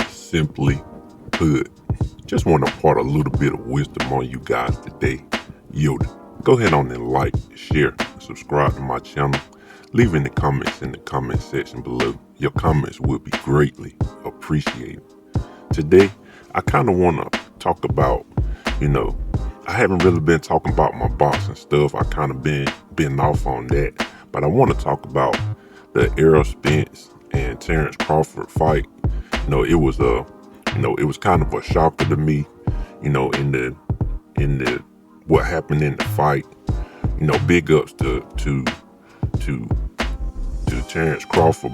Simply put, just want to impart a little bit of wisdom on you guys today. Yo, go ahead on and like, share, subscribe to my channel. Leave in the comments in the comment section below. Your comments will be greatly appreciated. Today, I kind of want to talk about, I haven't really been talking about my boxing stuff. I kind of been off on that, but I want to talk about the Errol Spence and Terrance Crawford fight. It was kind of a shocker to me, in the what happened in the fight. Big ups to Terrance Crawford,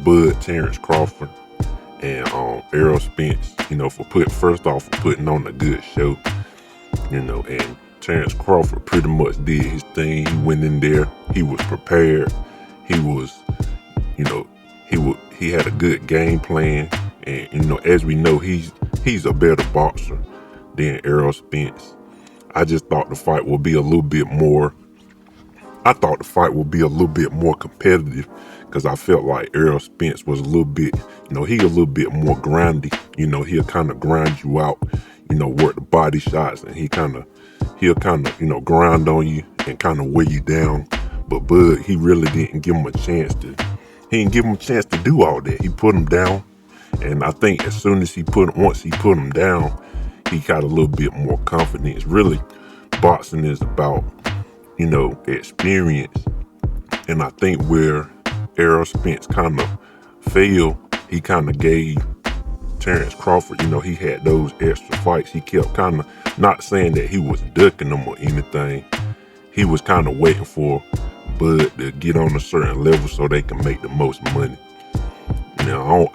and Errol Spence, for putting on a good show. And Terrance Crawford pretty much did his thing. He went in there, he was prepared, he had a good game plan. And as we know, he's a better boxer than Errol Spence. I just thought the fight would be a little bit more. I thought the fight would be a little bit more competitive because I felt like Errol Spence was a little bit, he a little bit more grindy. He'll kind of grind you out, work the body shots, and he'll kind of, grind on you and kind of weigh you down. But Bud, he really didn't give him a chance to. He didn't give him a chance to do all that. He put him down. And I think once he put him down, he got a little bit more confidence. Really, boxing is about, experience. And I think where Errol Spence kind of failed, he kind of gave Terrance Crawford, he had those extra fights. He kept kind of, not saying that he was ducking them or anything. He was kind of waiting for Bud to get on a certain level so they can make the most money. Now,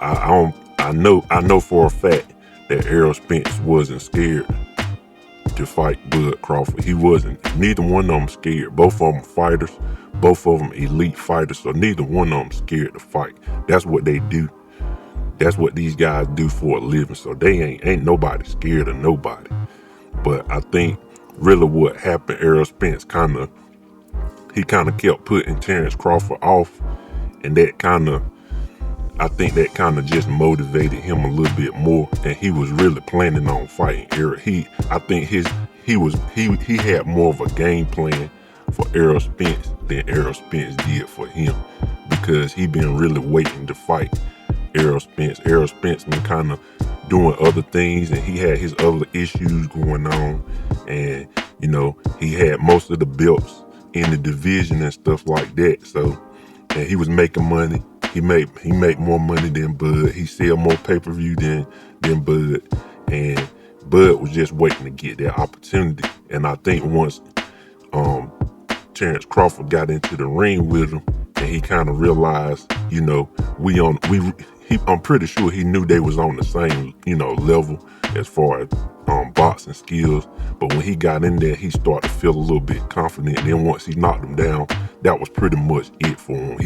I know for a fact that Errol Spence wasn't scared to fight Bud Crawford. He wasn't. Neither one of them scared. Both of them fighters. Both of them elite fighters. So neither one of them scared to fight. That's what they do. That's what these guys do for a living. So they ain't nobody scared of nobody. But I think really what happened, Errol Spence kind of kept putting Terrance Crawford off, and I think that kind of just motivated him a little bit more, and he was really planning on fighting Errol. I think he had more of a game plan for Errol Spence than Errol Spence did for him, because he been really waiting to fight Errol Spence. Errol Spence been kind of doing other things, and he had his other issues going on, and he had most of the belts in the division and stuff like that. So, and he was making money. He made more money than Bud. He sell more pay-per-view than Bud. And Bud was just waiting to get that opportunity. And I think once Terrance Crawford got into the ring with him, and he kind of realized, I'm pretty sure he knew they was on the same, level as far as boxing skills. But when he got in there, he started to feel a little bit confident. And then once he knocked him down, that was pretty much it for him.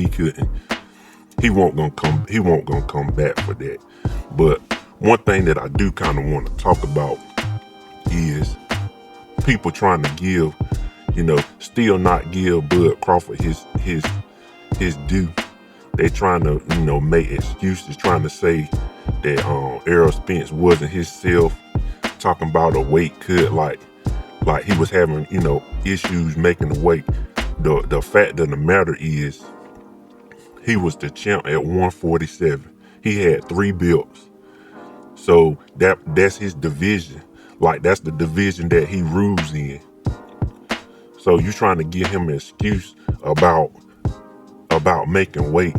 He won't gonna come back for that. But one thing that I do kind of want to talk about is people trying to give, still not give Bud Crawford his due. They trying to, make excuses, trying to say that Errol Spence wasn't himself, talking about a weight cut, like he was having, issues making the weight. The fact of the matter is, he was the champ at 147. He had 3 belts. So that's his division. Like, that's the division that he rules in. So you trying to give him an excuse about making weight.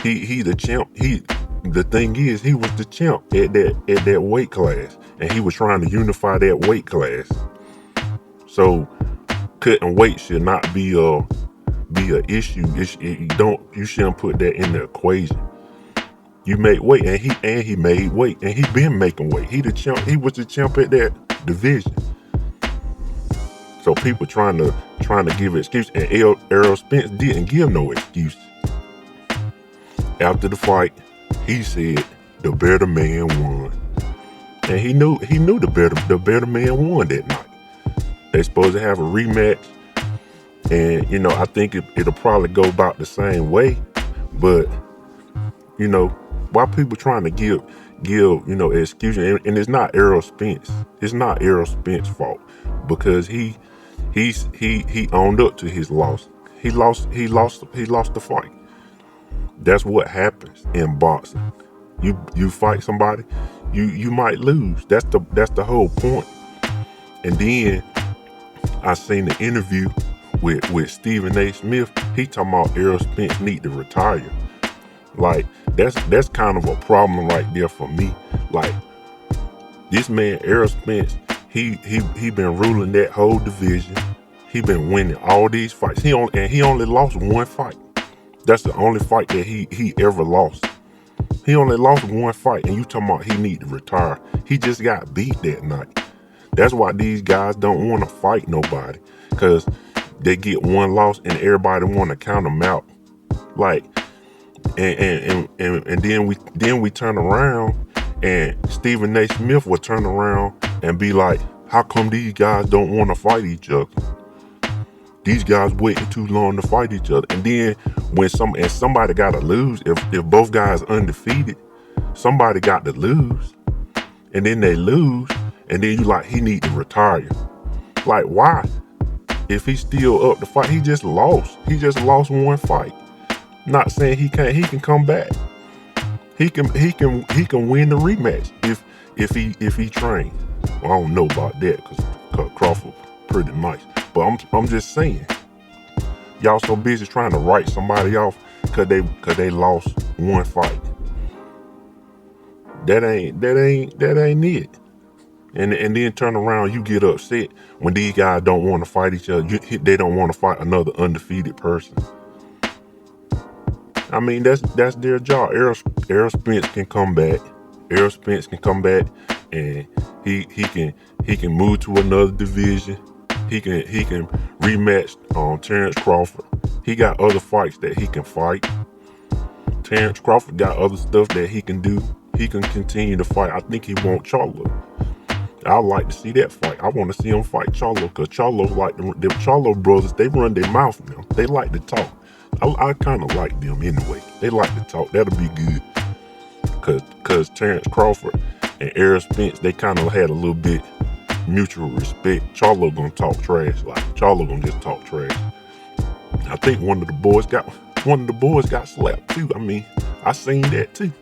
He the champ. The thing is, he was the champ at that weight class, and he was trying to unify that weight class. So cutting weight should not be a issue. You shouldn't put that in the equation. You make weight, and he made weight, and he been making weight. He the champ. He was the champ at that division. So people trying to give an excuse, and Errol Spence didn't give no excuse. After the fight, he said the better man won, and he knew the better man won that night. They supposed to have a rematch. And, I think it'll probably go about the same way. But, Why people trying to give excuse, and it's not Errol Spence. It's not Errol Spence's fault, because he owned up to his loss. He lost the fight. That's what happens in boxing. You fight somebody, you might lose. That's the whole point. And then I seen the interview with Stephen A. Smith. He talking about Errol Spence need to retire. Like, that's kind of a problem right there for me. Like, this man Errol Spence, he been ruling that whole division. He been winning all these fights. He only lost one fight. That's the only fight that he ever lost. He only lost one fight, and you talking about he need to retire. He just got beat that night. That's why these guys don't want to fight nobody, because they get one loss and everybody want to count them out. Like, and then we turn around, and Stephen A. Smith will turn around and be like, how come these guys don't want to fight each other? These guys waiting too long to fight each other. And then when somebody got to lose, if both guys undefeated, somebody got to lose, and then they lose, and then you like, he need to retire. Like, why? If he's still up to fight, he just lost. He just lost one fight. Not saying he can't. He can come back. He can win the rematch if he trains. Well, I don't know about that, because Crawford pretty nice. But I'm just saying, y'all so busy trying to write somebody off cause they lost one fight. That ain't it. And then turn around, you get upset when these guys don't want to fight each other. They don't want to fight another undefeated person. I mean, that's their job. Errol Spence can come back. Errol Spence can come back, and he can move to another division. He can rematch Terrance Crawford. He got other fights that he can fight. Terrance Crawford got other stuff that he can do. He can continue to fight. I think he wants Charlo. I like to see that fight. I want to see him fight Charlo, because Charlo, like the Charlo brothers, they run their mouth now. They like to talk. I kind of like them anyway. They like to talk. That'll be good. Cause Terrance Crawford and Errol Spence, they kind of had a little bit mutual respect. Charlo gonna talk trash. Like, Charlo gonna just talk trash. I think one of the boys got slapped too. I mean, I seen that too.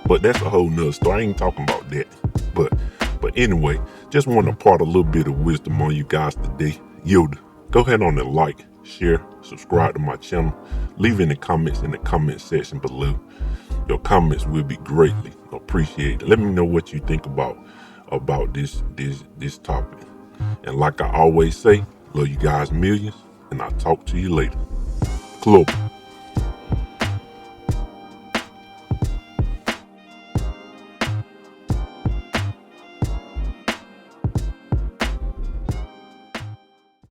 But that's a whole nother story. I ain't talking about that. But anyway, just want to impart a little bit of wisdom on you guys today. Yoda, go ahead on and like, share, subscribe to my channel. Leave any comments in the comment section below. Your comments will be greatly appreciated. Let me know what you think about this topic. And like I always say, love you guys millions, and I'll talk to you later. Club.